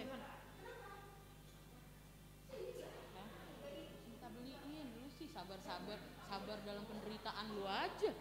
Seven. Minta beliin lu sih sabar-sabar, sabar dalam penderitaan lu aja.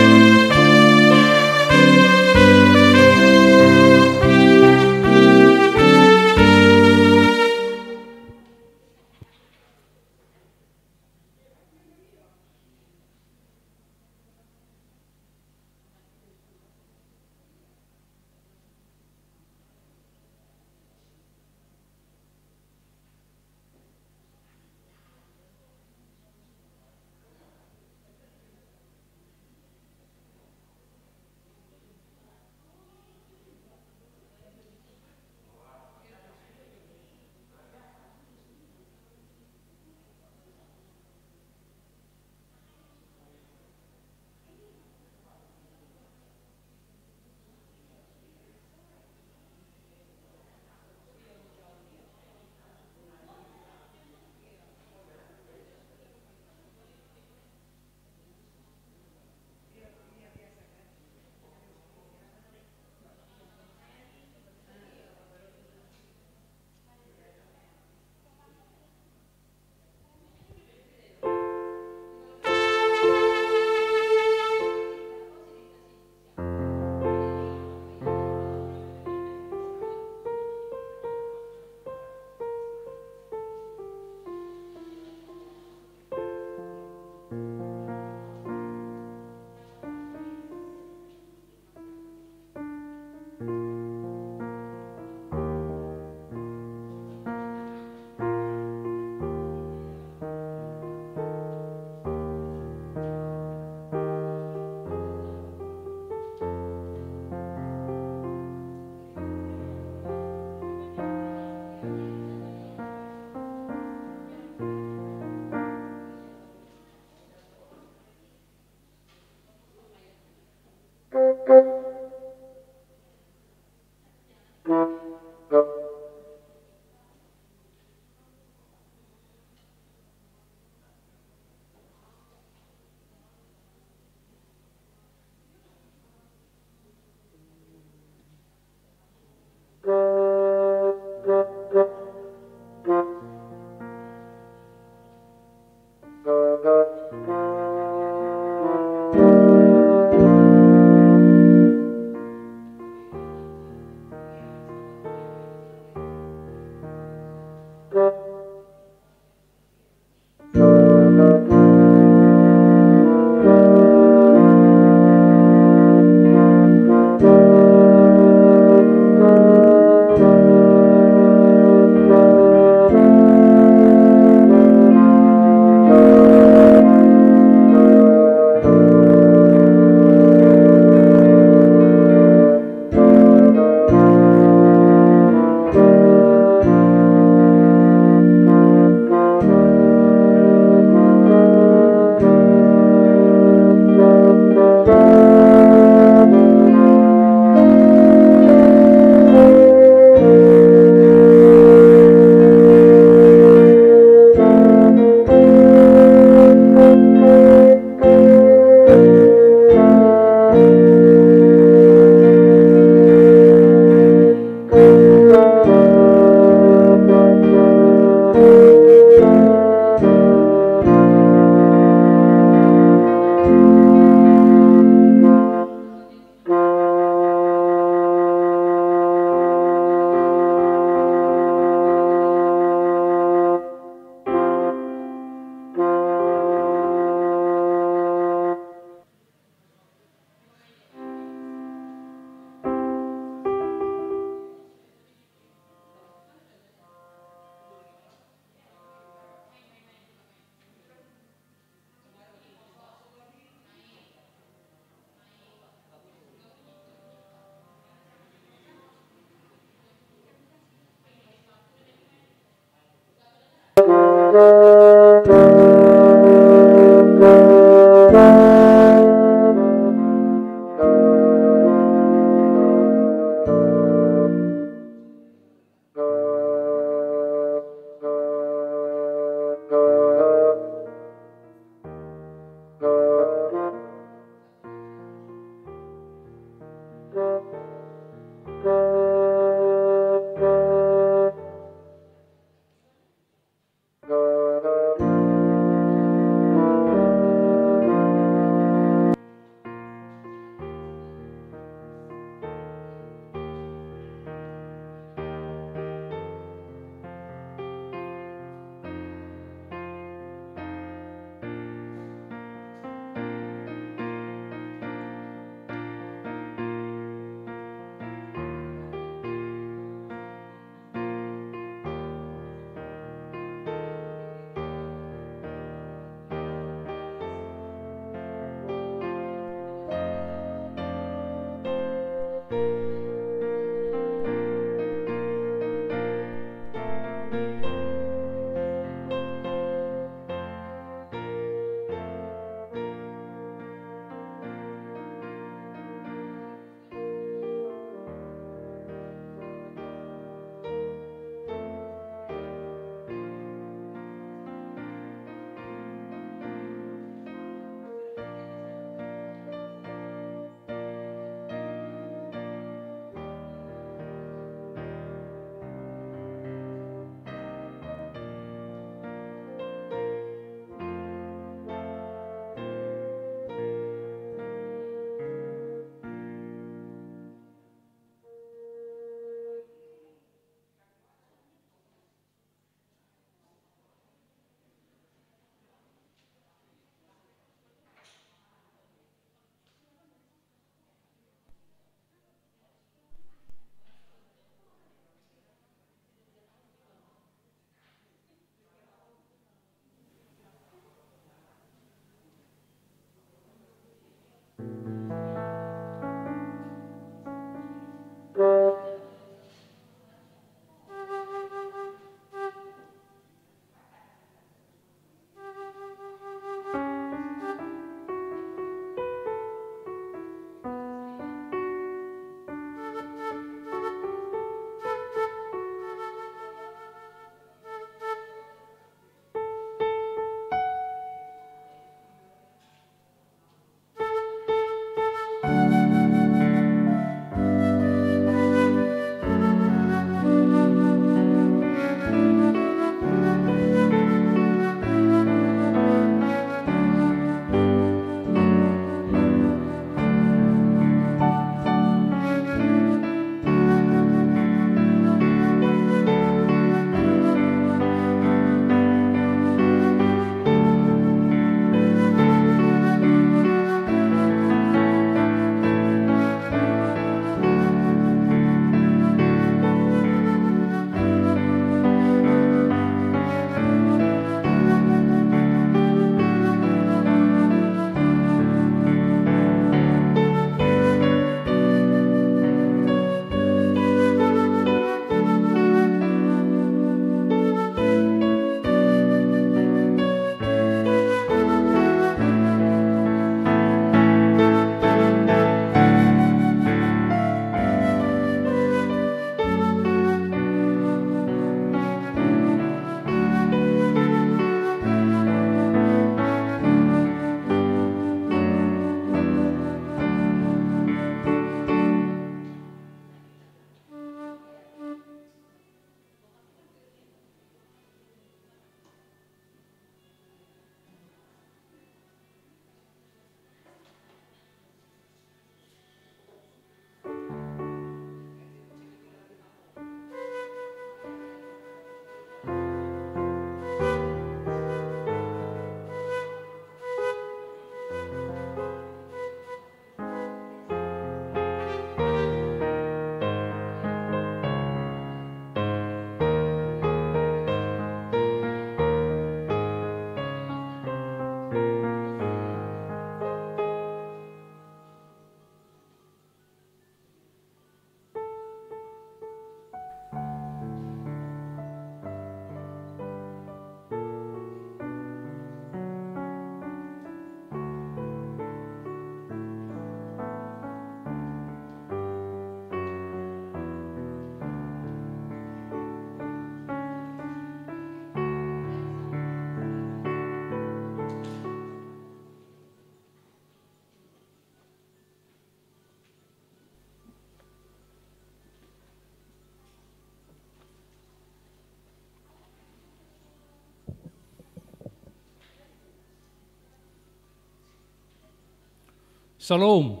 Shalom.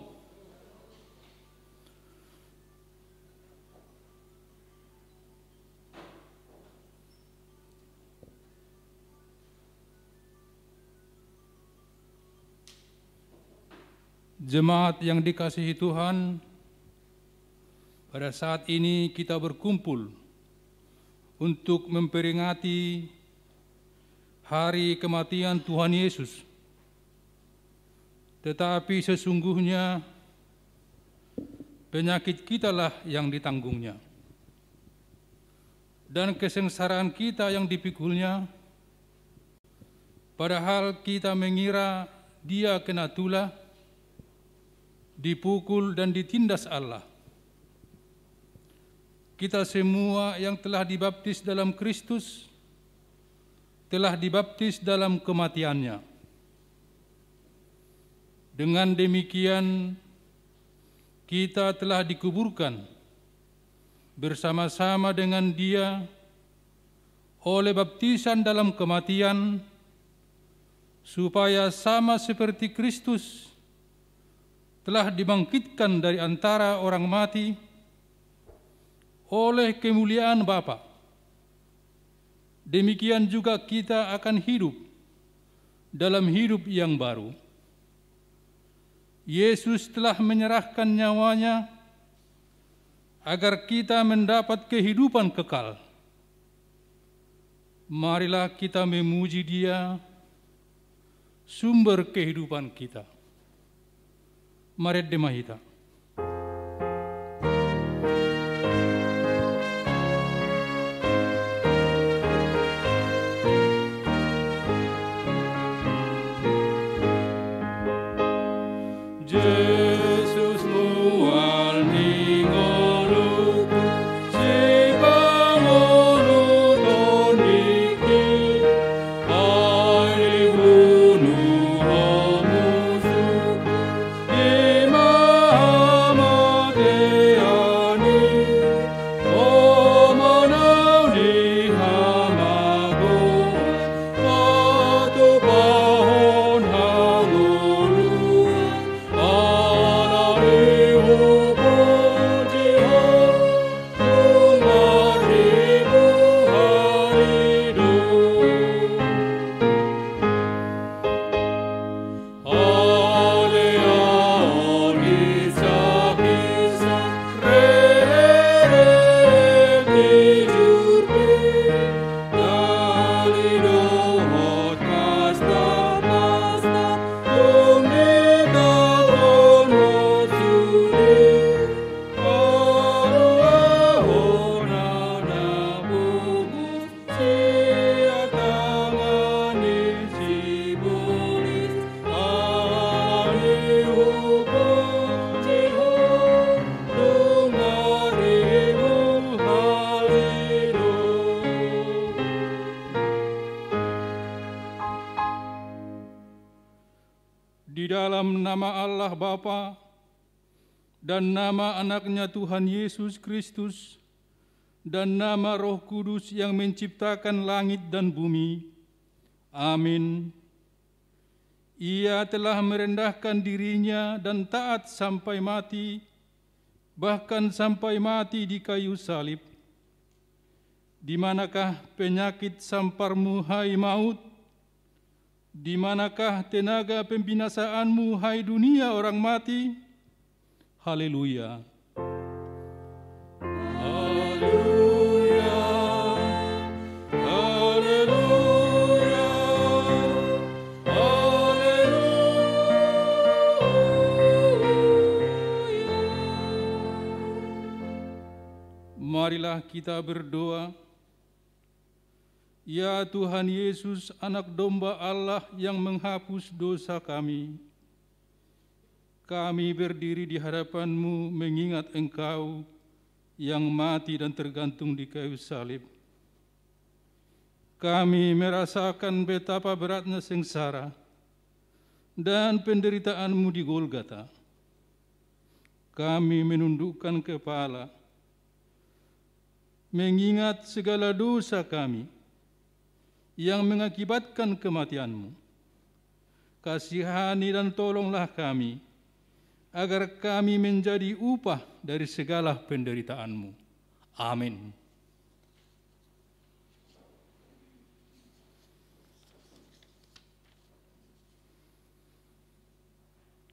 Jemaat yang dikasihi Tuhan, pada saat ini kita berkumpul untuk memperingati hari kematian Tuhan Yesus. Tetapi sesungguhnya penyakit kitalah yang ditanggungnya, dan kesengsaraan kita yang dipikulnya, padahal kita mengira dia kena tulah, dipukul dan ditindas Allah. Kita semua yang telah dibaptis dalam Kristus, telah dibaptis dalam kematiannya. Dengan demikian, kita telah dikuburkan bersama-sama dengan Dia oleh baptisan dalam kematian, supaya sama seperti Kristus telah dibangkitkan dari antara orang mati oleh kemuliaan Bapa. Demikian juga kita akan hidup dalam hidup yang baru. Yesus telah menyerahkan nyawanya agar kita mendapat kehidupan kekal. Marilah kita memuji Dia, sumber kehidupan kita. Mari demahita. Yesus mual ningoluku si panguluton dikit, ai bunuh musuh di mahamateani, o manau di hamagoan, patu pahon hagoluan. Di dalam nama Allah Bapa dan nama anaknya Tuhan Yesus Kristus dan nama Roh Kudus yang menciptakan langit dan bumi. Amin. Ia telah merendahkan dirinya dan taat sampai mati, bahkan sampai mati di kayu salib. Di manakah penyakit samparmu, hai maut? Di manakah tenaga pembinasaanmu, hai dunia orang mati? Haleluya. Haleluya. Haleluya. Haleluya. Marilah kita berdoa. Ya Tuhan Yesus, anak domba Allah yang menghapus dosa kami berdiri di hadapan-Mu mengingat Engkau yang mati dan tergantung di kayu salib. Kami merasakan betapa beratnya sengsara dan penderitaan-Mu di Golgota. Kami menundukkan kepala, mengingat segala dosa kami yang mengakibatkan kematian-Mu. Kasihani dan tolonglah kami, agar kami menjadi upah dari segala penderitaan-Mu. Amin.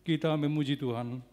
Kita memuji Tuhan.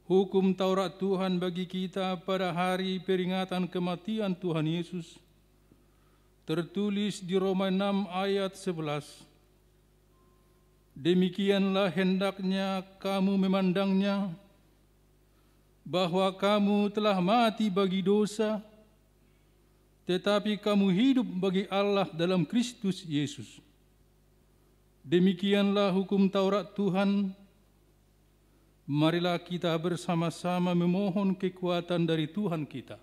Hukum Taurat Tuhan bagi kita pada hari peringatan kematian Tuhan Yesus tertulis di Roma 6 ayat 11. Demikianlah hendaknya kamu memandangnya, bahwa kamu telah mati bagi dosa, tetapi kamu hidup bagi Allah dalam Kristus Yesus. Demikianlah hukum Taurat Tuhan. Marilah kita bersama-sama memohon kekuatan dari Tuhan kita.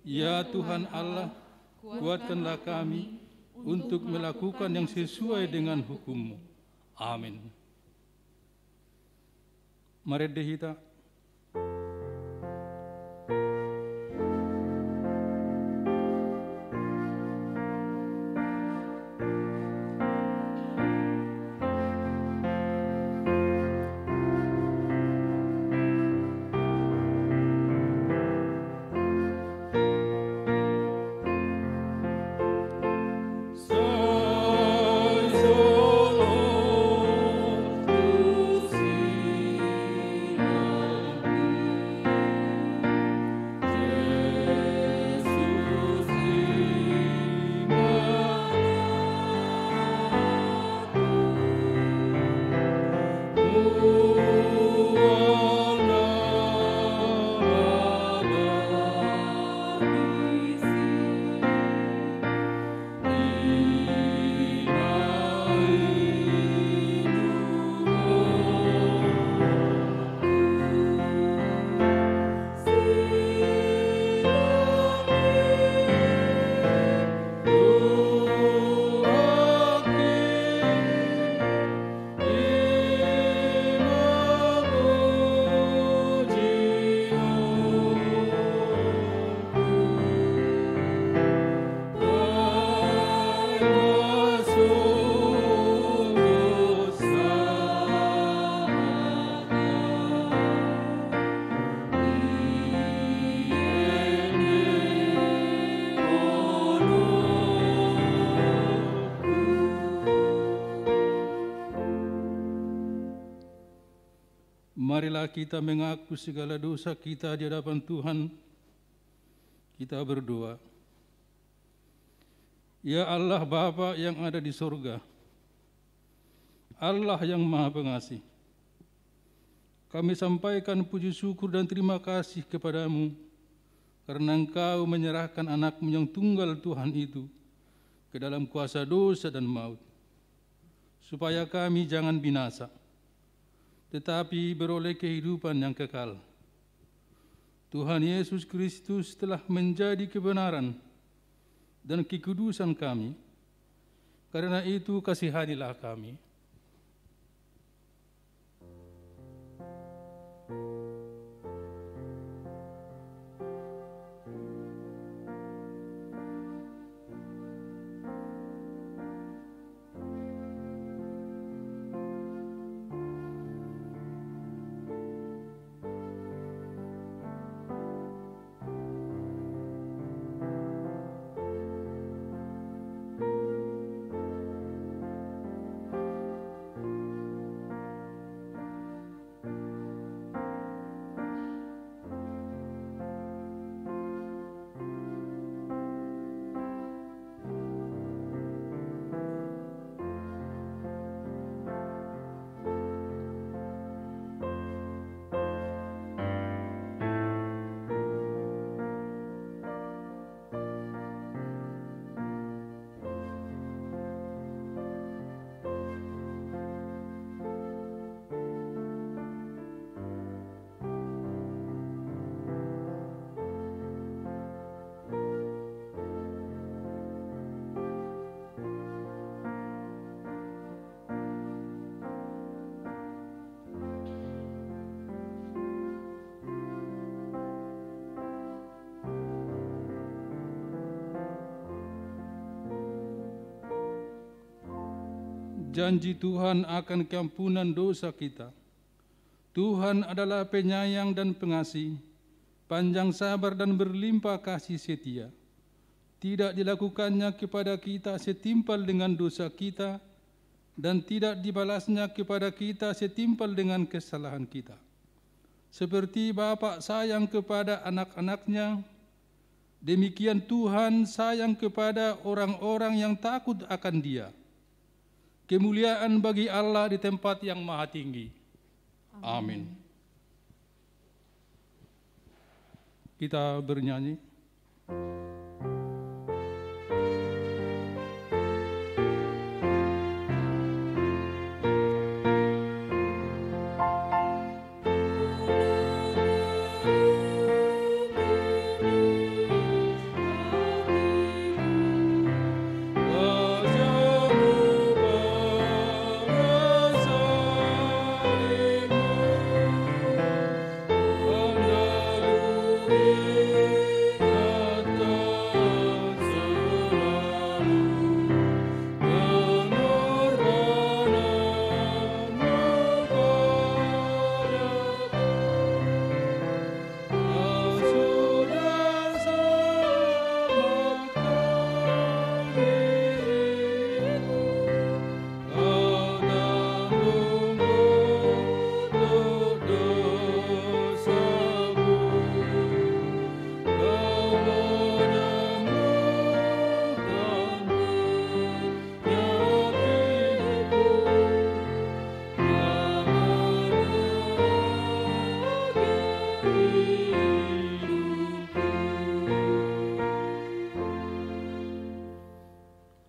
Ya Tuhan Allah, kuatkanlah kami untuk melakukan yang sesuai dengan hukum-Mu. Amin. Mari kita marilah kita mengaku segala dosa kita di hadapan Tuhan. Kita berdoa. Ya Allah Bapa yang ada di surga, Allah yang Maha Pengasih, kami sampaikan puji syukur dan terima kasih kepadamu karena Engkau menyerahkan anak-Mu yang tunggal Tuhan itu ke dalam kuasa dosa dan maut, supaya kami jangan binasa, tetapi beroleh kehidupan yang kekal. Tuhan Yesus Kristus telah menjadi kebenaran dan kekudusan kami. Karena itu kasihanilah kami. janji Tuhan akan keampunan dosa kita. Tuhan adalah penyayang dan pengasih, panjang sabar dan berlimpah kasih setia. Tidak dilakukannya kepada kita setimpal dengan dosa kita, dan tidak dibalasnya kepada kita setimpal dengan kesalahan kita. Seperti Bapa sayang kepada anak-anaknya, demikian Tuhan sayang kepada orang-orang yang takut akan Dia. Kemuliaan bagi Allah di tempat yang maha tinggi. Amin. Kita bernyanyi.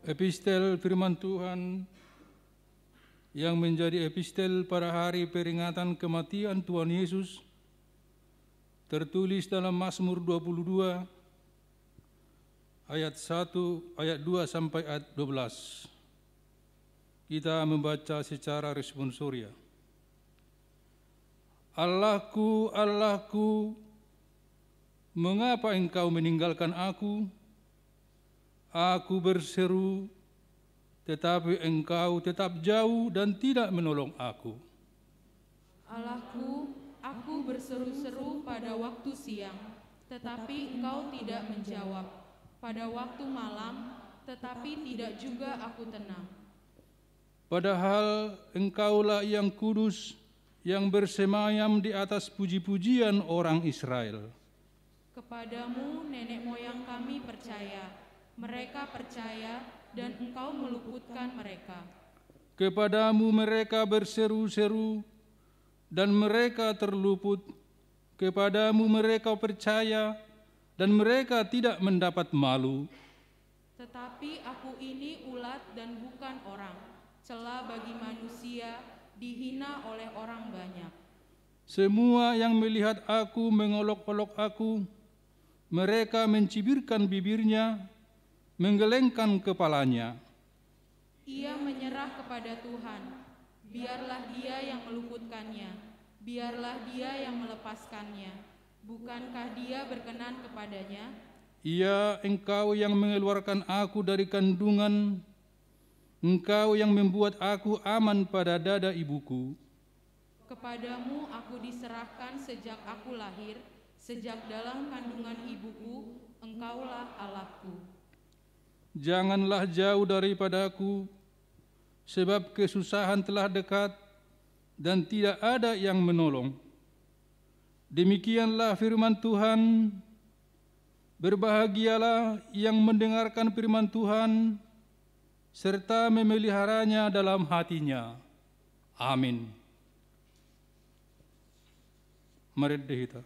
Epistel firman Tuhan yang menjadi epistel pada hari peringatan kematian Tuhan Yesus tertulis dalam Mazmur 22 ayat 2 sampai ayat 12. Kita membaca secara responsoria. Allahku, Allahku, mengapa engkau meninggalkan aku? Aku berseru, tetapi engkau tetap jauh dan tidak menolong aku. Allahku, aku berseru-seru pada waktu siang, tetapi engkau tidak menjawab. Pada waktu malam, tetapi tidak juga aku tenang. Padahal engkaulah yang kudus, yang bersemayam di atas puji-pujian orang Israel. Kepadamu nenek moyang kami percaya. Mereka percaya dan engkau meluputkan mereka. Kepadamu mereka berseru-seru dan mereka terluput. Kepadamu mereka percaya dan mereka tidak mendapat malu. Tetapi aku ini ulat dan bukan orang, cela bagi manusia, dihina oleh orang banyak. Semua yang melihat aku mengolok-olok aku, mereka mencibirkan bibirnya, menggelengkan kepalanya. Ia menyerah kepada Tuhan, biarlah Dia yang meluputkannya, biarlah Dia yang melepaskannya. Bukankah Dia berkenan kepadanya? Ya, engkau yang mengeluarkan aku dari kandungan, engkau yang membuat aku aman pada dada ibuku. Kepadamu aku diserahkan sejak aku lahir, sejak dalam kandungan ibuku, engkaulah Allahku. Janganlah jauh daripadaku, sebab kesusahan telah dekat dan tidak ada yang menolong. Demikianlah firman Tuhan. Berbahagialah yang mendengarkan firman Tuhan, serta memeliharanya dalam hatinya. Amin. Mari kita.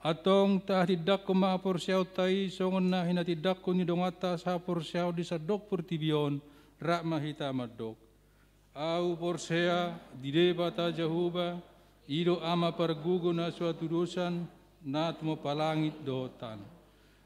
Atong tahdidak ko maaporsyaw tay songon na hinatidak ko ni dongata sa porsyaw di sa dok pertibion rak mahita madok. Au porsea di debata Jehovah ido ama pergugo na suatu dosan na tumo palangit dotan.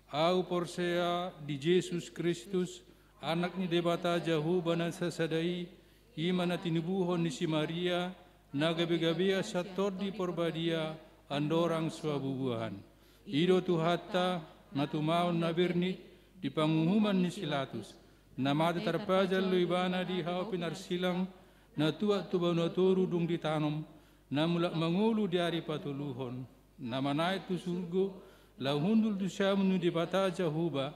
Au porsea di Yesus Kristus anak ni debata Jehovah na sasadai ima na tinubuhon ni si Maria na gabi-gabi sa todi porbadia andorang swabubuhan. Ido tuhata na tumaon na birnit di pangumuman ni Silatus. Na mati tarpajal luibana di hao pinarsilang na tuwa tubaw na turudong di tanom na mula mangulu di ari patuluhon. Na manay tu surgo lahundul tu siya menu di bata Jehovah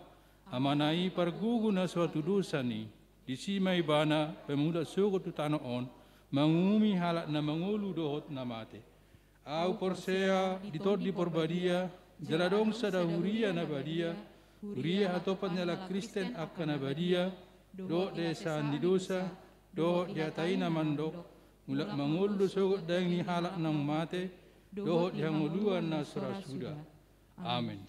amanay pargugo na suatu dosa ni di simay bana pemuda sugo tu tanoon mangumi halak na mangulu dohot na mate. Au porsea ditor di porbadia jaladong sa dahuria na badia huria hatopat nyala Kristen akan na badia do desa di dosa do diatai na mandok mulak mangulu sugo dayang ni halak ng mate dohot yang uluan na surasuda. Amin.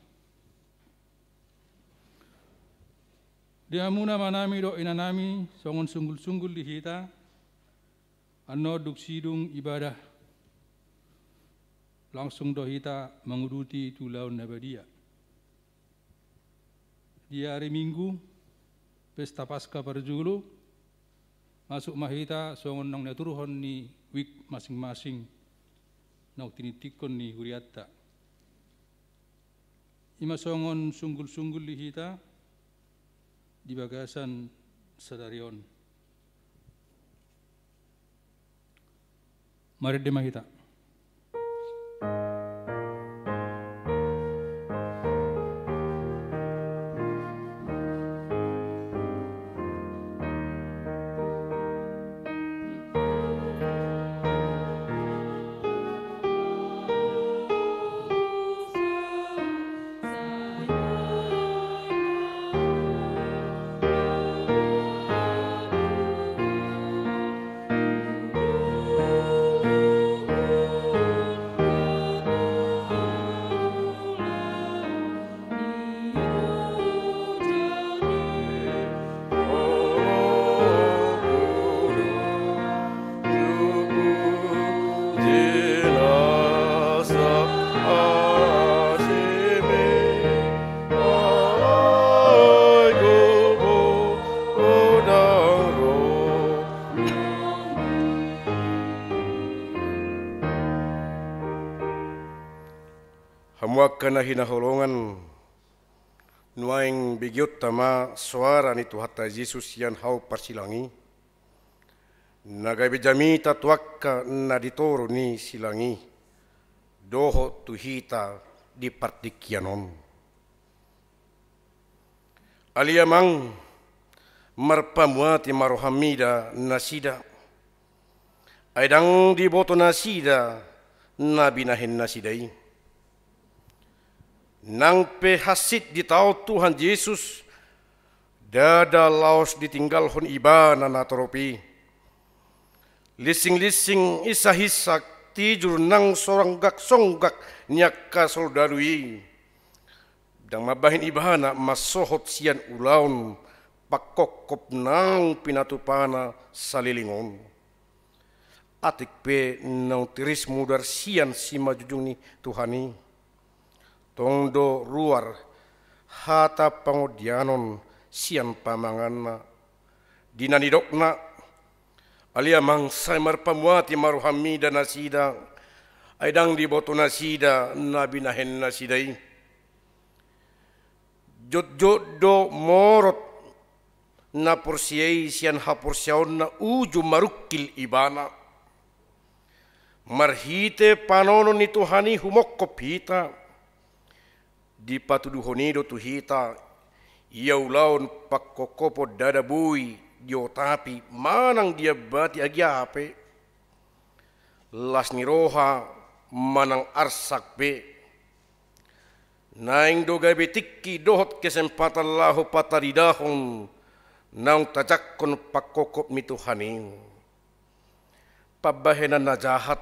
Di amuna manami do inanami songon sunggul-sunggul di hita ano duksidung ibadah langsung do hita menguruti tulaun nabadia. Di hari Minggu pesta Paskah Parjulo masuk mahita songon nang naturuhon ni wik masing-masing nang tinitikon ni huriatta. Ima songon sunggul-sunggul di hita di bagasan sadarion. Mari demahita. Hamuakan na hinaholongan nuaing bigyot tama suara ni Tuhata Yesus yan hau parsilangi. Nagabijami tatuakka na ditoro ni silangi. Doho tuhita di partikyanon. Aliamang marpamuati marohamida nasida. Aidang diboto nasida nabinahin nasidai. Nang pehasit di tao Tuhan Yesus dada laos ditinggalhon iba na natoropi. Lising-lising isa-hisak tijur nang soranggak-songgak nyaka soldarui. Dang mabahin iba na masohot siyan ulaun pakokop nang pinatupana salilingon. Atik pe nang tiris mudar siyan si majujung ni Tuhani. Tongdo ruar hata pangodianon sian pamanganna dinanidokna aliamang say marpamuati maruhamida nasida aidang diboto nasida nabinahen nasidai jod do morot na porsiai sian haporsiaon na uju marukil ibana marhite panono ni Tuhani humokkop hita di patuduhonido tuhita iau laun pakkokopo dadabui dio tapi manang dia bati agiape las niroha manang arsak be naing doga betikki dohot kesempatan lahu pataridahon naung tajakkon pakkokop mituhaning pabahenan na jahat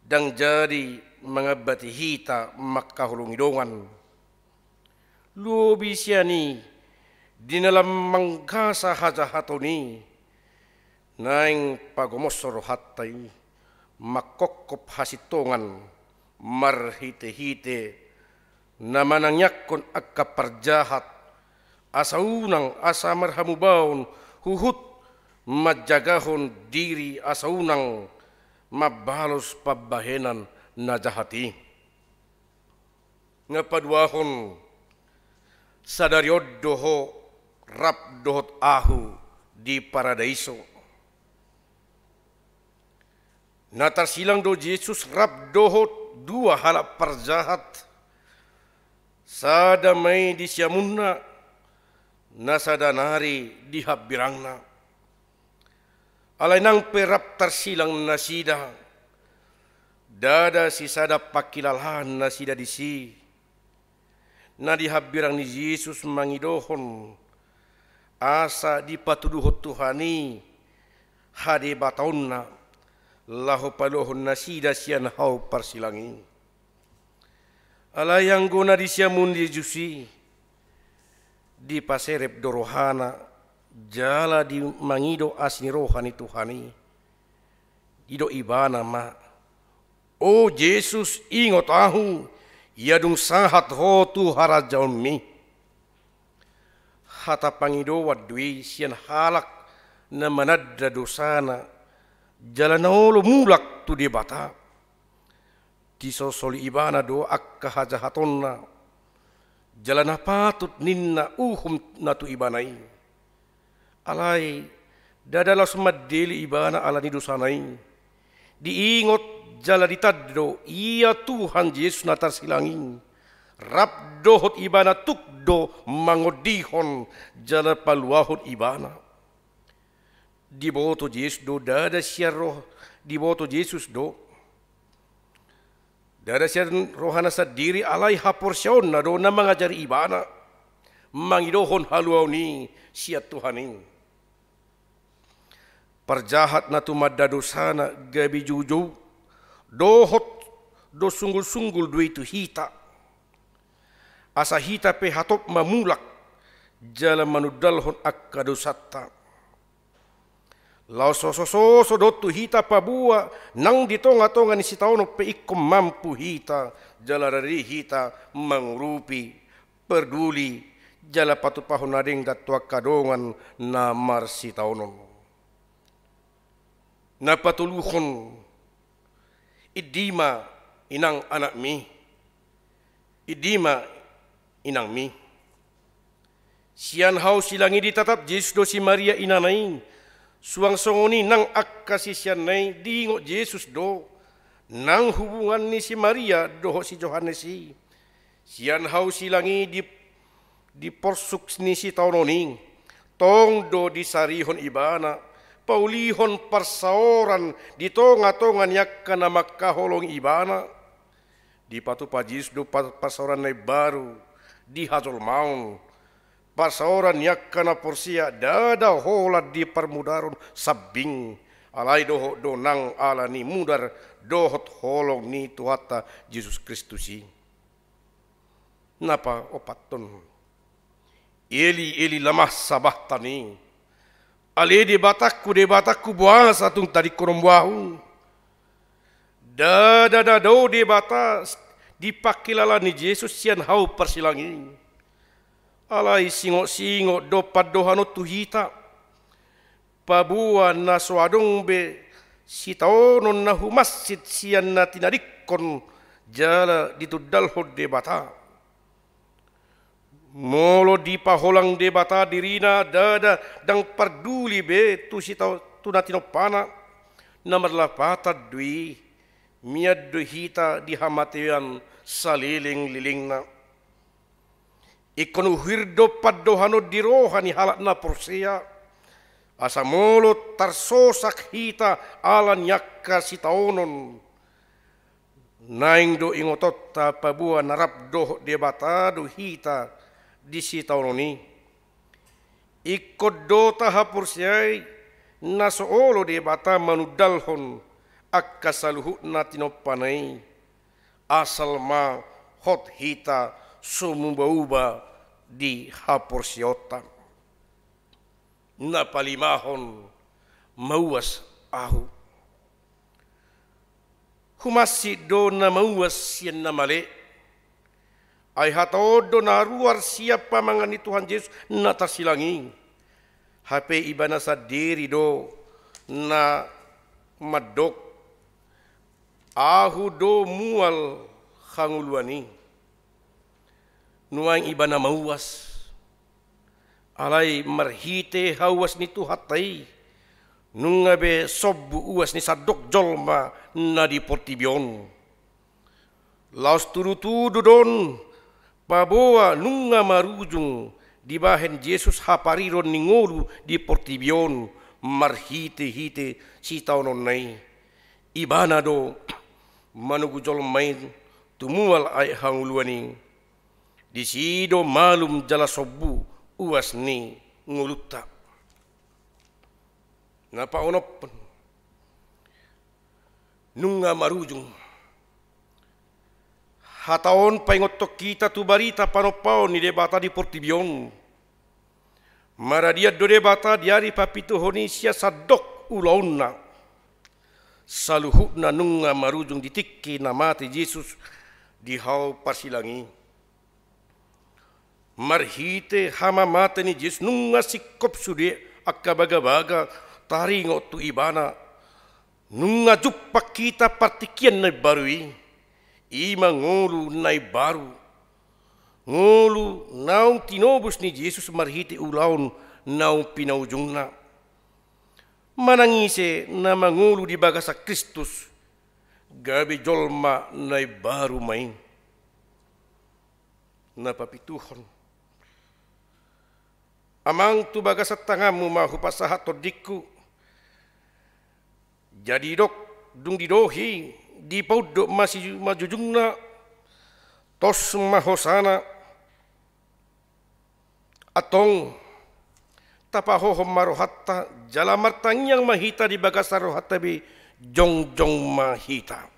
dan jadi mengabati hita makahulung idongan. Lubi siani di dalam mangkasa hajahatoni naing pagomosor hatai makokop hasitongan marhite-hite namanang yakon akka perjahat asa unang asa marhamubaun huhut majagahon diri asa unang mabalos pabahenan na jahati. Ngapaduahon sadariod doho rap dohot ahu di paradaiso. Natarsilang do Yesus rap dohot dua halap perjahat. Sada may di siamunna nasadanari di habirangna. Alay nang perap tarsilang nasida, dada si sada pakilalhan nasida di si, na dihabirang ni Yesus mangidohon, asa dipatuduhot Tuhani, hadi bataon na, laho palohon nasida siyan hau parsilangin. Alayang guna di siyamun di Jusi, di paserep dorohana, jala di mangido asni rohani Tuhani ido ibana ma o Yesus ingot ahu yadung sahat ho tu harajaun mi hata pangido wadui sian halak na manadda dosana jala naolo mulak tu di bata tisosoli ibana do akka hajahatonna jala na patut ninna na tu ibanai alay dadalas madili ibana ala ni dosanay diingot jala ditaddo iya Tuhan Yesus natar silangin rap dohot ibana tukdo mangodihon jala paluahot ibana diboto Yesus do dada siya diboto Yesus do dada siya rohana sa diri alay haporsyon na do na mangajari ibana mangidohon haluaw ni siya Tuhanin. Perjahat na tumadda dosana gabi juju dohot do sunggul-sunggul dua itu hita asa hita pe hatop mamulak jala manudalhon akka dosata lao soso do tu hita pabua nang ditonga-tonga ni sitaono pe ikom mampu hita jala dari hita mangrupi peduli jala patut pahon nading datwa kadongan na marsitaonon napatuluhon idima inang anak mi idima inang mi sian hau silangi ditatap Yesus do si Maria inanay suang songoni nang akka si sian nay dingo Yesus do nang hubungan ni si Maria do si Johannes si sian hau silangi di porsuk ni si taunoning tong do disarihon ibana paulihon parsaoran di tonga-tongan yakka na makaholong ibana di patu pajis do parsaoran na baru di hajol maun parsaoran yakka na porsia dada holat di permudaron sabing alay doho donang ala ni mudar dohot holong ni tuata Yesus Kristusi napa opaton eli lamah sabah tani ale de batakku buang satung tadi korombahu da do de batas dipakilala ni Yesus sian hau persilangin alai singo dopad dohano tuhita pabuan na soadong be sitaonon na humassit sian na tinadikon jala ditudal hod de bata molo di paholang debata dirina dada dang parduli be tu sitau tu natinopana namar lapata dui miad hita di hamatian saliling-lilingna ikonu hirdo paddohano di rohani halak na porsia asa molo tarsosak hita alan yakka sitaonon naing do ingotot ta pabua narap do debata do hita di sitaononi ikod do tahapur siay nasoolo debata manudalhon akka saluhutna tinopanai asal ma hot hita sumubauba di haporsiota na palimahon mauas ahu humasi do na mauas sian na male ay hatodo na ruar siapa mangani Tuhan Yesus na tasilangi hape iba na sa diri do na madok ahu do mual hanguluani nuang iba na mauas alay marhite hawas ni tuhatay nungabe sobu uas ni sadok jolma na di portibion laos tudu-tudu don paboa nunga marujung di bahen Yesus hapariron ningolu di portibion marhite-hite si taunon nai ibana do manugu jolmain tumual ay hanguluani di sido malum jala sobu uas ni ngulutta napa onop nunga marujung hataon paingotok kita tu barita panopao ni debata di portibion maradia do debata diari papito honi sia sadok ulauna saluhukna nunga marujung ditikki namati Yesus di hau parsilangi marhite hama mata ni Yesus nunga sikop sude akka baga-baga taringo tu ibana nunga juppak kita partikian na barui ima ngolu nai baru ngolu nau tinobus ni Yesus marhiti ulaun nau pinaujungna manangise na mangulu di bagasa Kristus gabi jolma nai baru main na papituhon amang tu bagasa tangamu mahu pasahat todikku jadi dok dung didohi di paudok masih majujungna tos mahosana atong tapahohom marohatta jalamartang yang mahita di bagasa rohatta bi jong mahita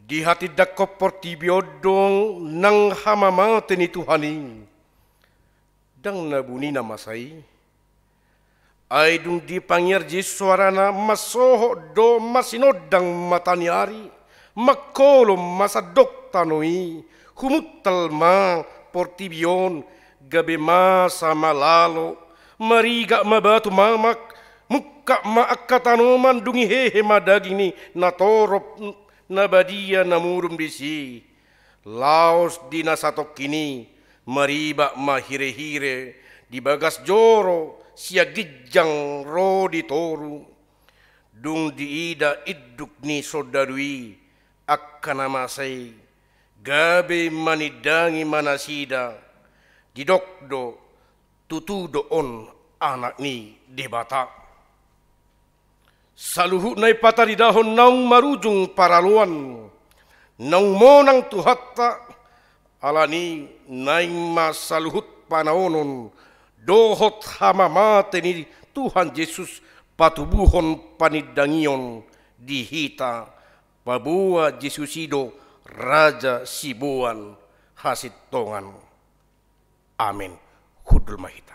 Di hati dakop portibiodong nang hamamate ni Tuhani. Dang nabuni na masay. Ay dung di pangyar Yesus suarana masoho do masinodang mataniari. Makolom masadok tanoi. Humutal ma portibion gabe masa malalo. Mariga mabatu mamak. Muka maakatanoman dungi hehe madaging ni natorop nabadia namurum disi. Laos di nasatok kini mariba mahire-hire di bagas joro sia gijang rodi toru. Dung diida iduk ni sodarui akkana masay gabe manidangi manasida didokdo tutudo on anak ni debata. Saluhut na ipataridahon naung marujung paraluan, naung monang tuhatta, alani naing masaluhut panaonon, dohot hamamate ni Tuhan Yesus patubuhon panidangion dihita, pabua Jesusido Raja Sibuan Hasitongan. Amin. Hudul mahita.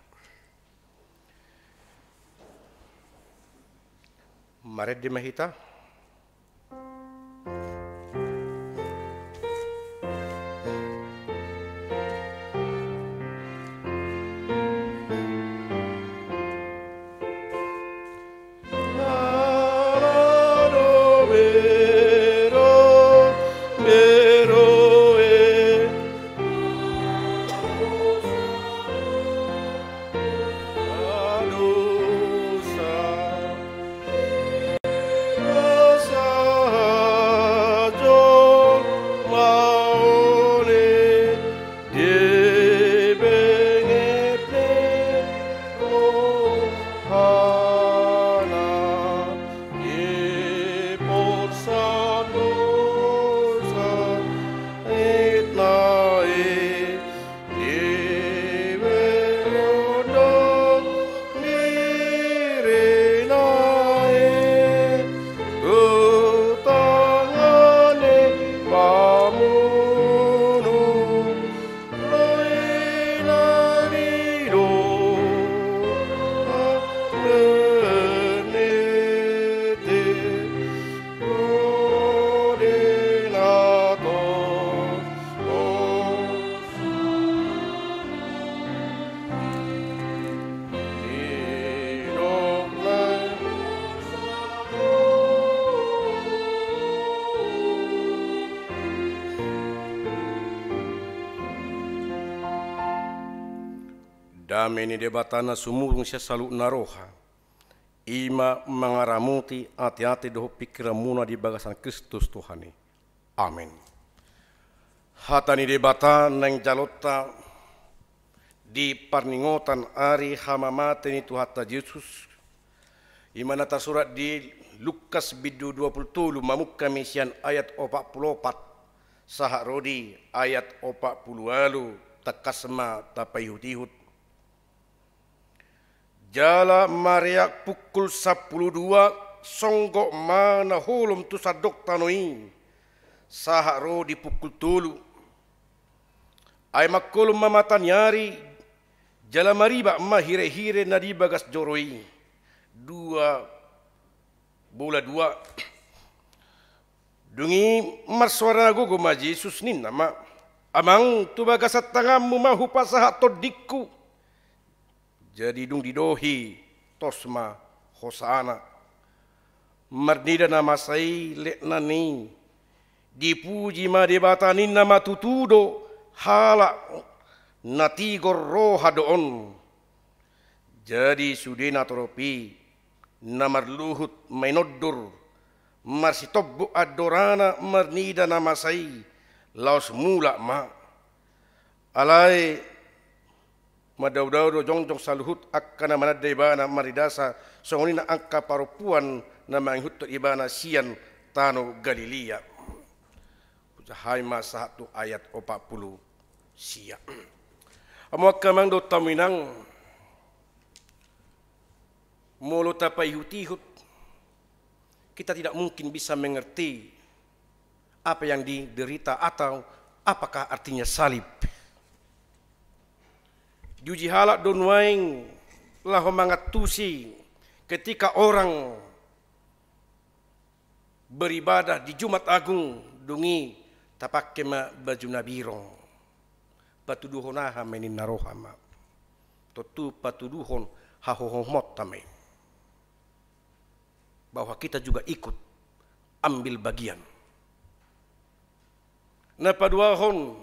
Maret di mahita. Dame ni debatana sumurung siya salu naroha. Ima mangaramuti ati-ati doho pikiramuna di bagasan Kristus Tuhani. Amin. Hatani debata nang jalota di parningotan ari hamamate ni Tuhata Yesus. Imana ta surat di Lukas bidu 20 mamuk kami sian ayat 44 sahak rodi ayat 40 takasma tapayhut-ihut. Jala mariak pukul 12 songgok mana holum tu sadok tanoi sahak rodi pukul 3 ay makulum mamatan yari jala mariba mahire-hire nadi bagas joroi 2 dungi marswara gogo ma Yesus nin nama amang tu bagas at tangamu mahu pasahat todikku. Jadi dung didohi tosma hosana mardida nama sai lekna ni dipuji ma debatanin nama tutudo hala natigor roha doon. Jadi sudena toropi namar luhut mainodur marsitobbu adorana marnida nama sai laos mula ma alai madau-dau jongjong saluhut akkana manad ibana maridasa songoni na angka parupuan na manghut ibana sian tano Galilea. Pujahay masa 1 ayat 40 sia. Amuak kamang do taminang mulu tapay hutihut kita tidak mungkin bisa mengerti apa yang diderita atau apakah artinya salib. Diuji halak donwaing lah mangatusi ketika orang beribadah di Jumat Agung dungi tapakke baju nabirong patuduhon aha menin narohama totu patuduhon hahohomot tame bahwa kita juga ikut ambil bagian. Nah paduahon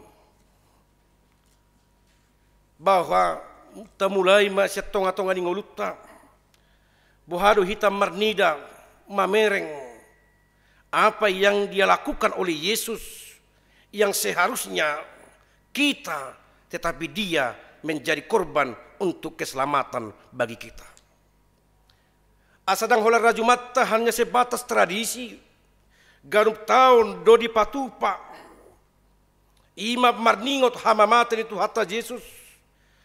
bahwa tamulai masya tonga-tonga di ngoluta buhado hitam marnida mamereng apa yang dia lakukan oleh Yesus yang seharusnya kita, tetapi dia menjadi korban untuk keselamatan bagi kita. Asadang holar rajumatta hanya sebatas tradisi garup tahun do di patupa imam marningot hamamaten itu hatta Yesus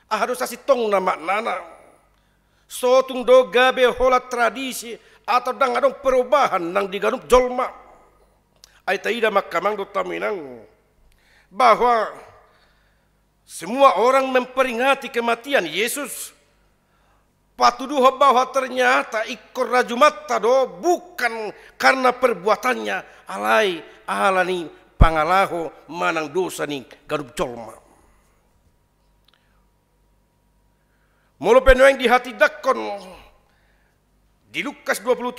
harus asitong nama nana sotung do gabe hola tradisi atau dang adong perubahan nang diganup jolma ay taida makamang do taminang bahwa semua orang memperingati kematian Yesus patuduh bahwa ternyata ikor rajumatta do bukan karena perbuatannya alani pangalaho manang dosa ni ganup jolma. Molo penueng di hati dakon di Lukas 20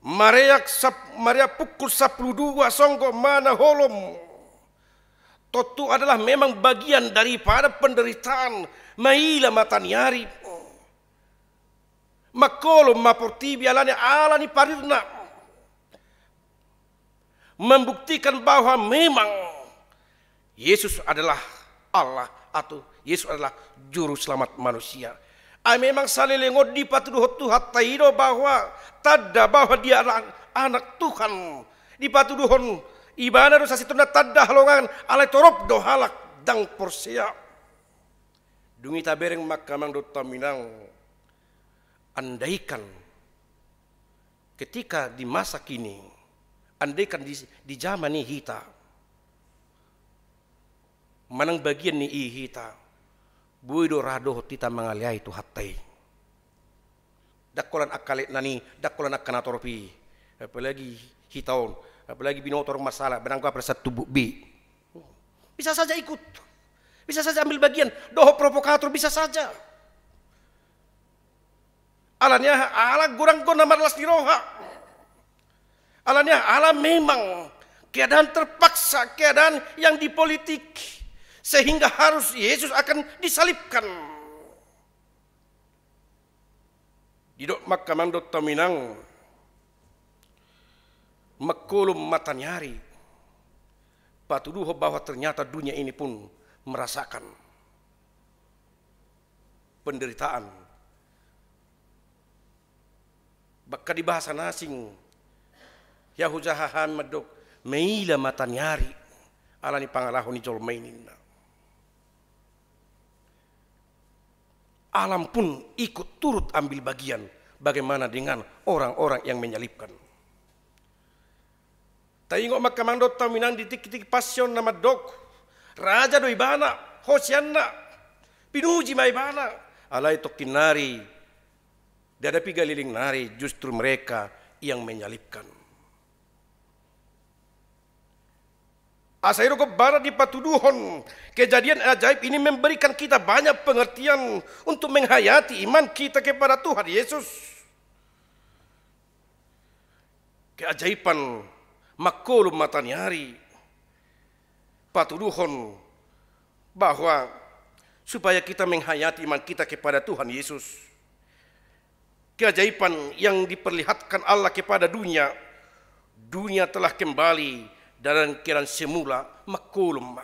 Maria pukul 12 songgo mana holom totu adalah memang bagian daripada penderitaan maila mataniari makolom maportibi alani parirna membuktikan bahwa memang Yesus adalah Allah atau Yesus adalah juru selamat manusia. Memang salilengod di patuduh Tuhan taido bahwa tada bahwa dia adalah anak Tuhan. Di patuduhon ibadah dosa situna tada halongan alai torop do halak dang porsia. Dungi tabereng makamang do taminang andaikan ketika di masa kini, andaikan di zaman ini kita manang bagian ni ihita buido rado tita mangaliay tu hatay dakolan akalit nani dakolan akanatoropi apalagi hitaon apalagi binotor masalah benangka pada satu bi bisa saja ikut, bisa saja ambil bagian doho provokator, bisa saja alanya ala gurang gona marlas di roha alanya ala memang keadaan terpaksa, keadaan yang dipolitik sehingga harus Yesus akan disalibkan. Didok makamang dot taminang makulum matanyari patuduh bahwa ternyata dunia ini pun merasakan penderitaan. Baka di bahasa nasing Yahuzahahan medok meila matanyari alani pangalahon ni jolmainin. Alam pun ikut turut ambil bagian. Bagaimana dengan orang-orang yang menyalibkan? Tayingok makamando taminang ditik-tik pasyon nama dok. Raja do ibana, Hosianna, pinuji ma ibana. Alay to kinari. Dadapi galiling nari justru mereka yang menyalibkan. Asairo kebara di patuduhon kejadian ajaib ini memberikan kita banyak pengertian untuk menghayati iman kita kepada Tuhan Yesus. Keajaiban makolum matanyari patuduhon bahwa supaya kita menghayati iman kita kepada Tuhan Yesus. Keajaiban yang diperlihatkan Allah kepada dunia, dunia telah kembali dalam keadaan semula makulum.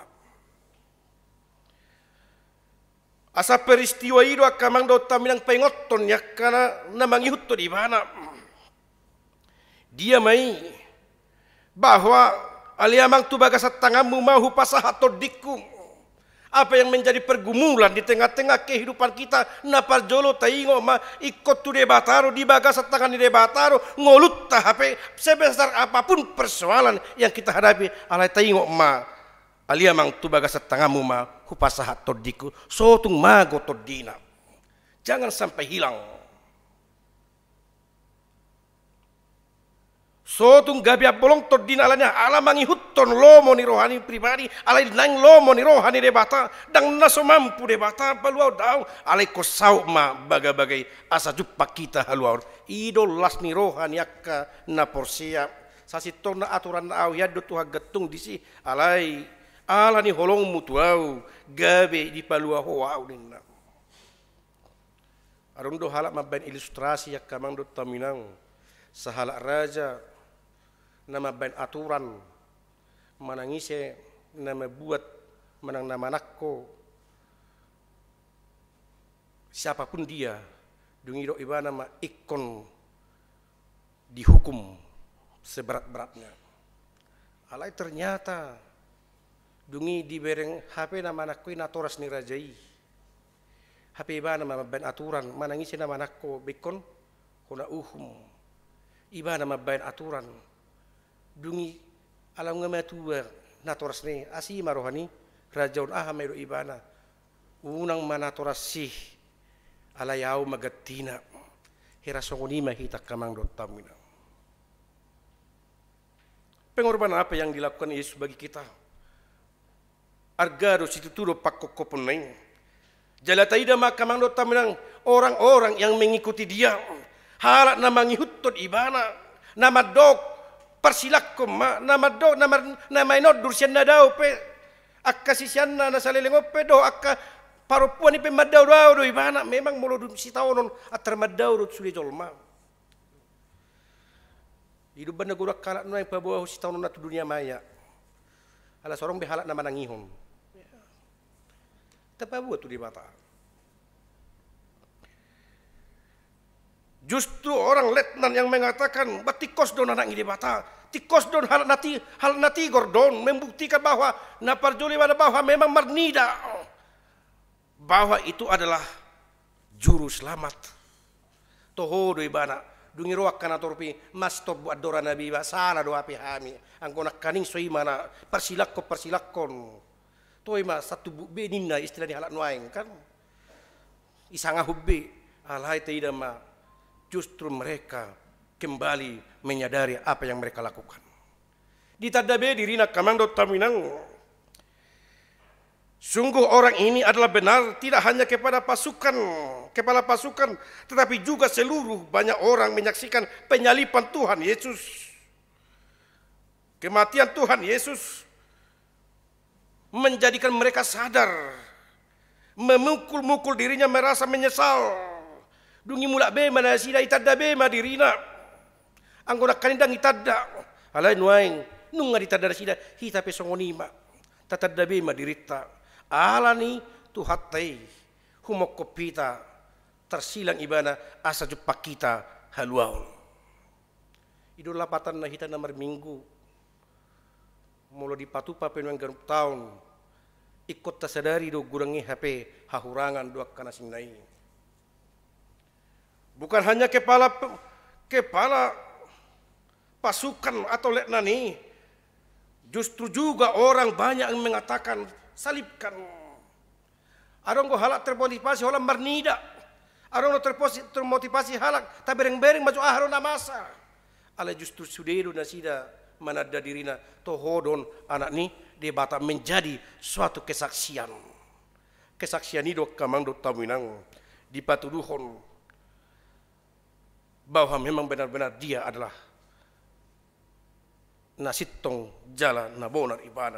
Asa peristiwa itu akamang do taminang pengoton ya karena namangihut to di mana. Dia mai bahwa aliamang tu bagasat tangamu mahu pasah atau dikum. Apa yang menjadi pergumulan di tengah-tengah kehidupan kita, na parjolo taingo ma ikut tu debataro di bagas tangan di debataro ngolut tahape sebesar apapun persoalan yang kita hadapi, alai taingo ma alia mang tu bagas tangamu ma hupasahat todiku sotung mago todina. Jangan sampai hilang. Sotung gabi bolong todina alanya alamangi hutton lomo ni rohani pribadi alai nang lomo ni rohani debata dang naso mampu debata baluau dau alai kosau ma bagai-bagai asa jumpa kita haluau idol las ni rohani akka na porsia sasitona aturan au yadu tuha getung disi alai ala ni holong mutuau gabe di palua hoau dinna arundo halak mabain ilustrasi yak kamang do taminang sahalak raja nama bain aturan manangise nama buat menang nama nakko siapapun dia dungido iba nama ikon dihukum seberat-beratnya alai ternyata dungi dibereng HP nama nakko inatoras ni rajai HP iba nama bain aturan manangise nama nakko bekon kona iba nama bain aturan dungi alam ngamatua natoras ni asi marohani rajaun ahamero ibana unang manatoras sih alayau magatina hirasongoni mahita kamang dotamina. Pengorbanan apa yang dilakukan Yesus bagi kita? Argado situturo pakokopon neng jalataida makamang dotamina orang-orang yang mengikuti dia halak nama ngihutod ibana nama dok persilakom ma nama do nama inod dursian na daw pe akasisyan na nasalilingop pe do akka parupuan ni pe madaw daw do ibana memang molo dum si taonon atar madaw do suli jolma hidup banda gurak kalak no yang pabawa si taonon na dunia maya ala sorong behalak nama nangihon tapabuat tu di bata justru orang letnan yang mengatakan batikos don anak ini bata, tikos don hal nati gordon membuktikan bahwa naparjoli pada bahwa memang marnida bahwa itu adalah juru selamat. Toho do ibana dungi roak kana torpi mas to buat dora nabi ba sana do api hami angkona kaning soi mana persilakon toy ma satu beninna istilahnya halak nuaing kan isanga hubbe alai tidak ma justru mereka kembali menyadari apa yang mereka lakukan. Ditadabe dirina kamando taminang. Sungguh orang ini adalah benar tidak hanya kepada kepala pasukan, tetapi juga seluruh banyak orang menyaksikan penyalipan Tuhan Yesus. Kematian Tuhan Yesus menjadikan mereka sadar, memukul-mukul dirinya merasa menyesal. Dungi mulak be mana sida itadda be madirina anggona kanindang itadda alai nuaing nunga ditadda sida hita pe songonima tatadda be madirita alani tuhatai humokopita tersilang ibana asa jupak kita haluau idul lapatan na hita nomor minggu mulo dipatupa penuang garup tahun ikut tasadari do gurangi HP hahurangan dua kana singnai. Bukan hanya kepala pasukan atau letnani, justru juga orang banyak yang mengatakan salibkan. Arong halak termotivasi halak marnida, arong termotivasi halak tabereng-bereng maju aharona masa. Ala justru suderu nasida manada dirina tohodon anak ni debata menjadi suatu kesaksian. Kesaksian itu kamang do taminang dipatuduhon bahwa memang benar-benar dia adalah nasitong jala nabonar ibadah.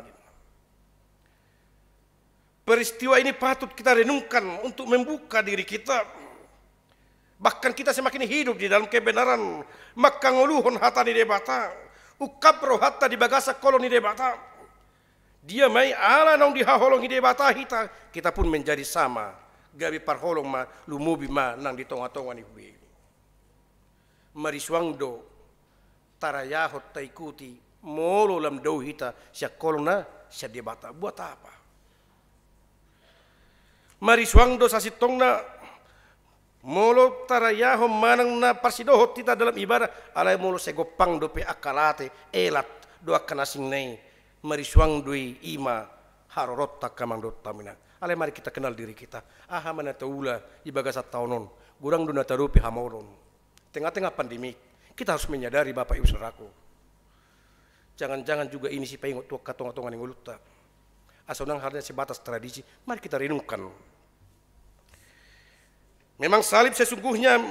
Peristiwa ini patut kita renungkan untuk membuka diri kita. Bahkan kita semakin hidup di dalam kebenaran. Maka ngoluhon hata ni debata. Ukapro hata di bagasa koloni debata. Dia mai ala nong dihaholong di debata hita. Kita pun menjadi sama. Gabi parholong ma lumubi ma nang di tonga-tonga ni hubi. Mariswangdo tarayahot taikuti molo lam do hita siya kolona siya debata buat apa Mari suang dosa sitong na molo tarayaho manang na parsidohot kita dalam ibadah alay molo segopang dope akalate elat do akanasing nay mari suang dui ima harorot takamang dot tamina alay mari kita kenal diri kita aha mana taula ibaga sa taunon gurang do natarupi hamoron tengah-tengah pandemi kita harus menyadari Bapak Ibu Saudaraku jangan-jangan juga ini si paingot tua katong-katongan yang ulutta asal nang hanya sebatas tradisi mari kita renungkan. Memang salib sesungguhnya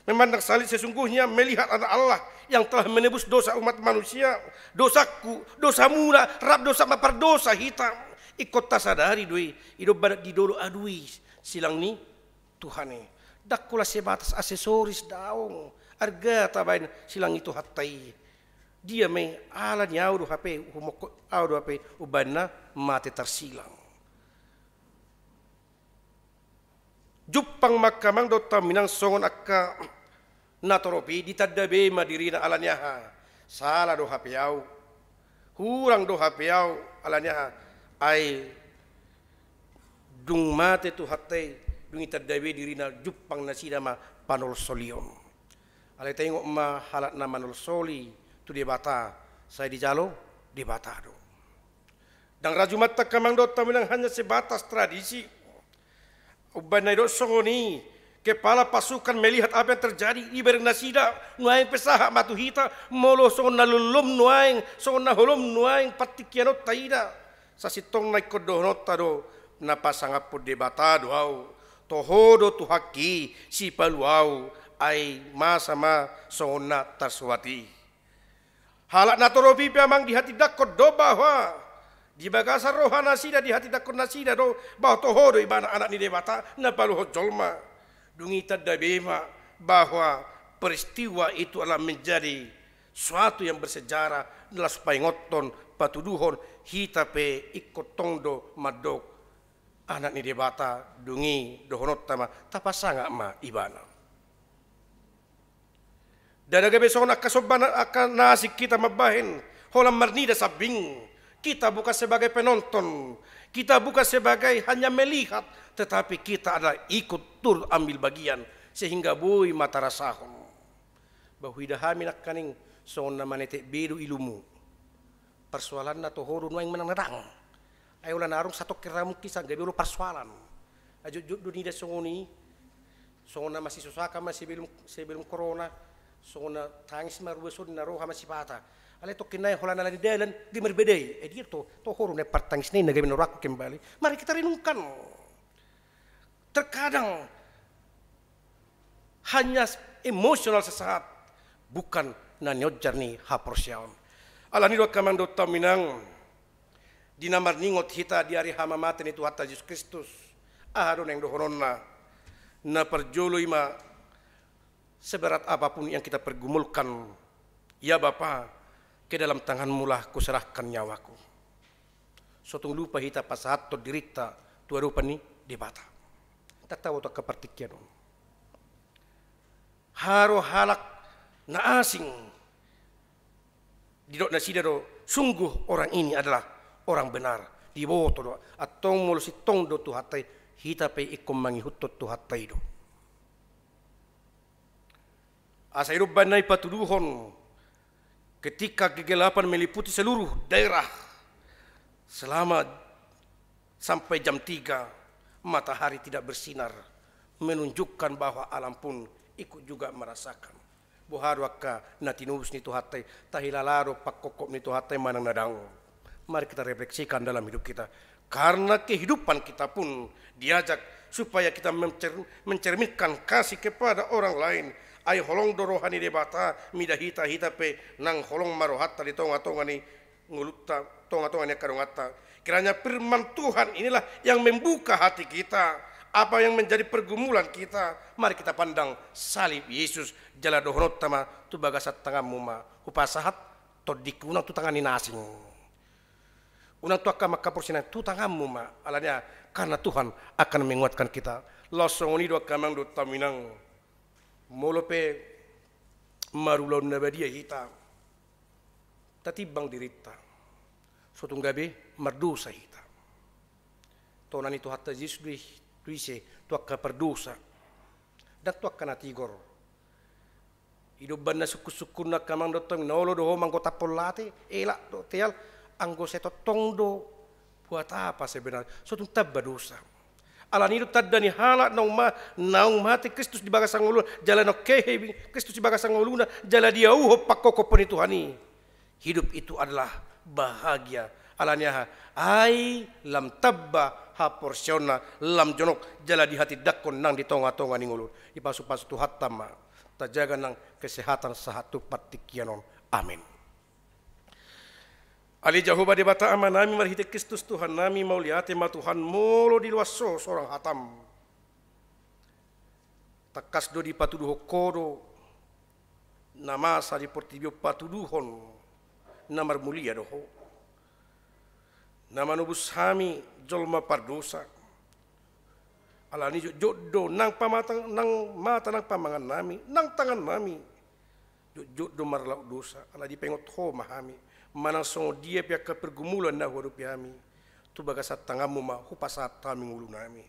memandang salib sesungguhnya melihat ada Allah yang telah menebus dosa umat manusia, dosaku, dosamu lah, rab dosa mapar dosa hitam. Ikut tak sadari doi, hidup badak di dolo adui silang ni Tuhane. Dakula sebatas aksesoris daong, harga tabain silang itu hatai. Dia may ala niya audo HP, humoko audo HP ubana mati tersilang. Jupang makamang do taminang songon akka natoropi ditadabe madirina alanyaha salah do hapiau hurang do hapiau alanyaha ay dung mate tu hatay dung itadabe dirina jupang nasida ma panol solion alay tengok ma halat na manol soli tu di bata saya di jalo di bata do dang rajumat takamang do taminang hanya sebatas tradisi. Ubanay do songoni kepala pasukan melihat apa yang terjadi ibarat nasida nuaing pesaha matuhita molo songon nalulum nuaing songon nahulum nuaing patikiano taida sa sitong naik kodohnot tado napasangap po debata doaw tohodo tuhaki si paluaw ay masama songon na tarswati halak natorobi piamang di hati dakot do bahwa di bagasa rohana sida di hati dakon nasida do bahwa tohodo ibana anak ni debata na paluhot jolma dungita dabema bahwa peristiwa itu adalah menjadi suatu yang bersejarah adalah supaya ngoton patuduhon hitape ikut tongdo madok anak ni debata dungi dohonot tama tapasanga ma ibana dan aga besok nak kasobana akan nasik kita mabahin holam marnida sabing. Kita bukan sebagai penonton, kita bukan sebagai hanya melihat, tetapi kita adalah ikut tur ambil bagian sehingga bui mata rasahon. Bahuida haminak kaning son na manete bedu ilumu. Persoalan na tohoro nuang menang-menang. Ayo lanarung satu kiramu kisah gabiru persoalan. Ajo dunida songoni, songona masih susaka masih sebelum corona, songona tangis maruwesun na roha masih patah. Alay to kinay holan ala di dalan di merbedai. Dia to horo ne partangis ni nagay menoraku kembali. Mari kita renungkan. Terkadang hanya emosional sesaat bukan nanyojar ni haprosyaon. Ala ni do kamando taminang dinamar ningot hita di hari hama mati ni Tuhan Yesus Kristus. Ahadon yang dohoronna na perjolo ima seberat apapun yang kita pergumulkan. Ya Bapa, ke dalam tanganmu lah kuserahkan nyawaku. Sotong lupa hita pasahat to dirita tua rupa ni debata. Tak tahu to kepertikian. Haro halak na asing. Didok nasida do sungguh orang ini adalah orang benar. Diboto do atong mulu sitong do tu hatai hita pe ikom mangihutot tu hatai do. Asa hidup banai patuduhon ketika kegelapan meliputi seluruh daerah selama sampai jam 3 matahari tidak bersinar menunjukkan bahwa alam pun ikut juga merasakan buharwaka natinus ni tuhatai tahilalaro pakokop ni tuhatai manang nadang. Mari kita refleksikan dalam hidup kita karena kehidupan kita pun diajak supaya kita mencerminkan kasih kepada orang lain. Ay holong dorohani debata midahita hita pe nang holong marohata di tonga-tonga ni ngulutta tonga-tonga ni karongata. Kiranya firman Tuhan inilah yang membuka hati kita, apa yang menjadi pergumulan kita. Mari kita pandang salib Yesus jala dohonot tama tu bagasat tangan muma upasahat to dikunang tu tangan nasing. Unang tu akan makapursina tu tangan muma alanya karena Tuhan akan menguatkan kita. Losong ni do kamang do taminang molope marulon na badia hita tatibang dirita sotong gabi mardusa hita Tonan itu hatta Yesus duise tuak perdosa. Dan tuak kana tigor. Hidup banda suku-suku nak kamang dotong nolo doho manggota polate elak do tial anggo seto tongdo buat apa sebenarnya? Suatu tabba dosa. Alan hidup tadani halak naung mati Kristus di bagasang ulun jalan okehe Kristus di bagasang uluna jalan dia pakoko pun itu hani. Hidup itu adalah bahagia. Alanya ai lam tabba ha porsiona lam jonok jala di hati dakon nang di tonga-tonga ningulun ipasu-pasu tu hatama tajaga nang kesehatan sahatu patikianon amin. Ali jahoba de bata ama nami marhite Kristus Tuhan nami mau liate ma Tuhan molo di luaso seorang hatam takas do di patuduho kodo nama sa di portibio patuduhon namar mulia doho nama nubus hami jolma pardosa alani jodoh nang pamatang nang mata nang pamangan nami nang tangan nami jodoh marlau dosa ala di pengot ho mahami manang songo dia pia ke pergumulan na horup yami tu bagasat tangamu ma hupasat kami ngulu nami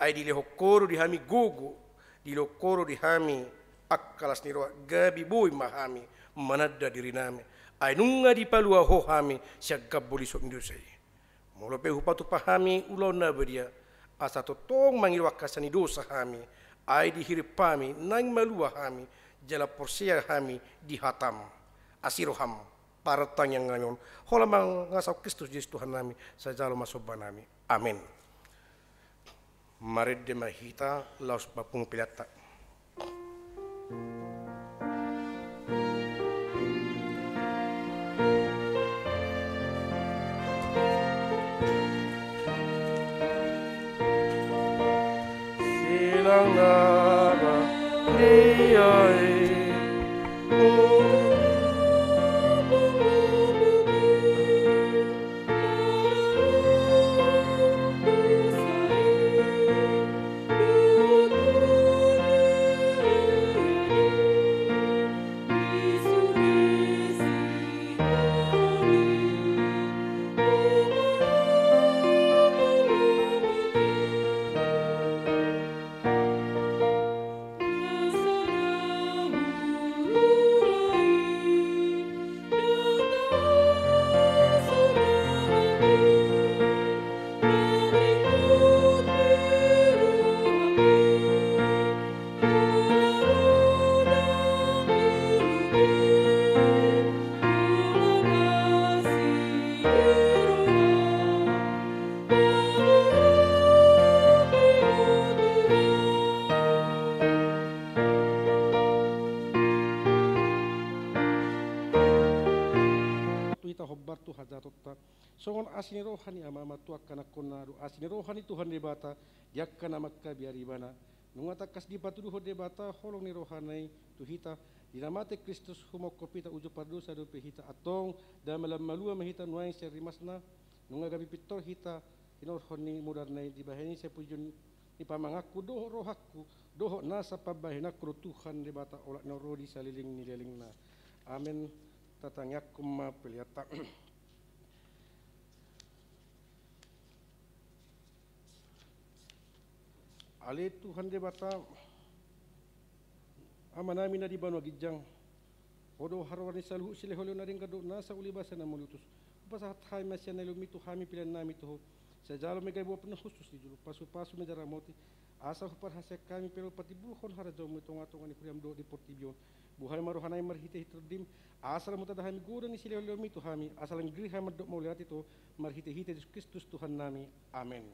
ai di leho koro di hami gogo di leho koro di hami akkalas niro gabi boy mahami manadda diri nami ai nunga di palua ho hami siagab boli sok indusai molo pe hupatu pahami ulau na beria asa to tong mangil wakasani dosa hami ai di hirip pami nang malua hami jala porsia hami di hatam asiroham paratang yang ngayon holamang ngasau Kristus Yesus Tuhan nami sajalo masoba nami amin. Mari de mahita laus papung pilata silang nama diai songon asini rohani amama tuak kana konaru asini rohani Tuhan debata yakkana makka biari bana nungata kas di patuduho debata holong ni rohanai tuhita dinamate Kristus humok kopita ujo pardosa do hita atong damalam malua mahita nuai serimasna nunga gabi pitor hita inorhoni mudarnai dibahani sepujun ipamangaku doho rohaku doho nasa pabahinaku Tuhan debata olak norodi saliling nilelingna amin tatangyakum ma peliata ale Tuhan de bata amanami na di banwa gijang odo harwani salhu sile holo na ring kado nasa ulibasa na mulutus upasa hatay masya na lumitu hami pilan nami to sa jalo me gaibo pna khusus di julu pasu me jaramoti asa hupar hasek kami pero patibuhon harajaw mo tonga-tonga ni kuriam do di portibyon buhay maruhanay marhite hitrodim asal mo tadahami gura ni sile holo mitu hami asal ang griha madok mo lihat itu marhite-hite Yesus Kristus Tuhan nami amin.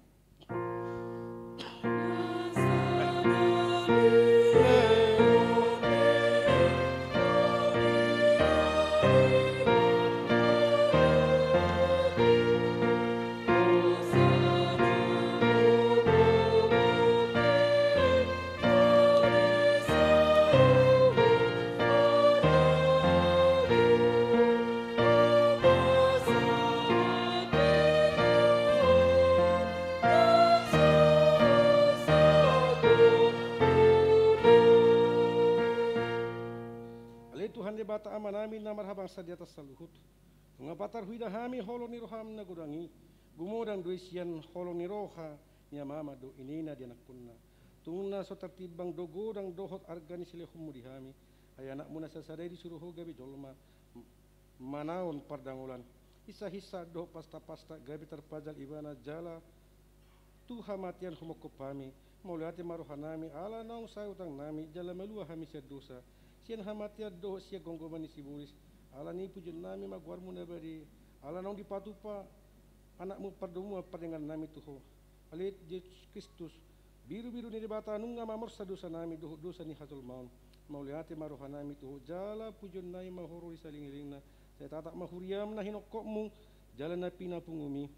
Bata ama namin na marhabang sa di atas sa luhut. Mga batar huida hami holo ni roham na gurangi. Gumodang doi sian holong ni roha nya mama do inina di anak punna. Tungna so tertibang dogodang dohot argani silehum di hami. Ay anak muna sasadai disuruh gabi jolma manaon pardangulan. Isa-hisa doh pasta-pasta gabi terpajal ibana jala Tuha matian humokop hami. Mauliati marohanami ala naong sayutang nami jala melua hami siya dosa. Sian hamatia doh siya gonggoman ni siburis. Ala ni pujon nami magwarmu na bari. Ala naong dipatupa anakmu pardomu padengan nami tuho. Alit Yesus Kristus biru-biru ni dibata nung nga mamor sa dosa nami dosa ni hasul maun. Mauliati marohanami tuho jala pujon nami mahoro di saling-iling na. Saya tatak mahuriam na hinokokmu jala na pinapungumi.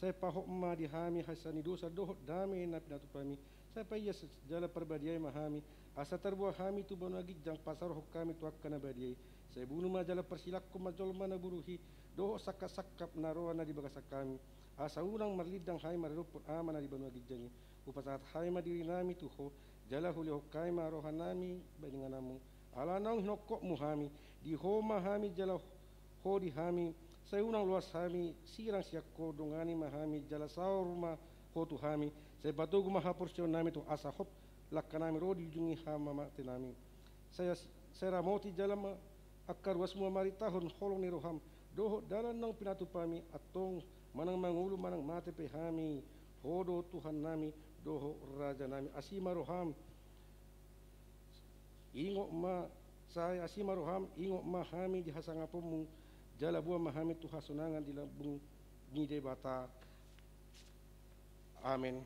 Saya pahok ma di hami hasani dosa dohot dami na pinatupami. Saya payas jala perbadiai mahami. Asa terbuah hami tu banu agigjang pasar hok kami tu akkana badiai. Saya bunuh ma jala persilakku majol mana buruhi. Dohot sakap-sakap naroa na di bagasa kami. Asa unang marlidang hai marupun amana di banu agigjangi. Upasahat hai ma diri nami tuho. Jala huli hok kai ma rohanami badinganamu. Ala naung hinokok mu hami. Di homa hami jala ho di hami. Saya unang luas hami, sirang siak ko dongani mahami, jala saur ma ho tu hami. Saya batugu maha porsyon nami tu asa hop lakkanami rodi jungi hama mati nami. Saya ramoti jala ma akar wasmu mari tahun holong ni roham. Doho dalan nang pinatupami atong manang mangulu manang mati pe hami. Hodo Tuhan nami, doho raja nami. Asima roham. Ingok ma saya asima roham, ingok ma hami di hasangapomu. Jala buah mahami Tuhan sunangan di lambung ngide bata. Amin.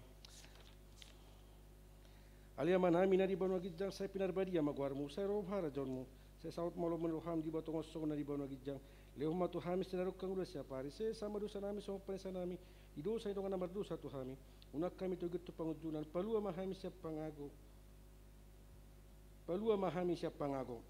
Alia manami na di banu agijang saya pinarbadia magwarmu saya rohara jonmu. Saya saut malu menuham di batu ngosong na di banu agijang. Lehuma Tuhami senaruk kang udah siapa hari. Saya sama dosa nami sama peresa nami. Di dosa itu nomor dosa Tuhami. Unak kami tu gitu pengujunan. Palua mahami siap pangago. Palua mahami siap pangago.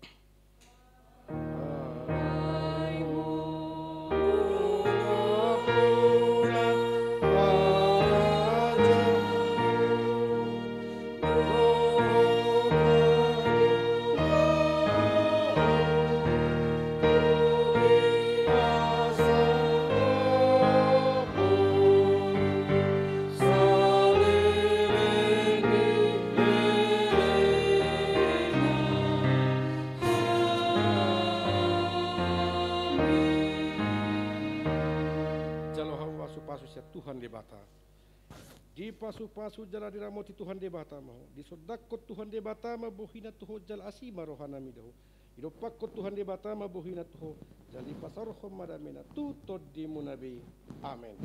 Tuhan debata. Di pasu-pasu jala diramoti Tuhan debata mahu. Di sodakot Tuhan debata ma bohina tuho jal asima rohanami dahu. Idopakot Tuhan debata ma bohina tuho jali pasarohom madamena tutod di munabi. Amen.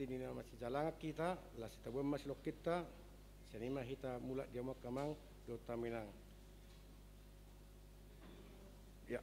Ini masih jalan kita, lah kita buat masih lok kita, sini mah kita mulai dia mau kamang, dota minang. Ya.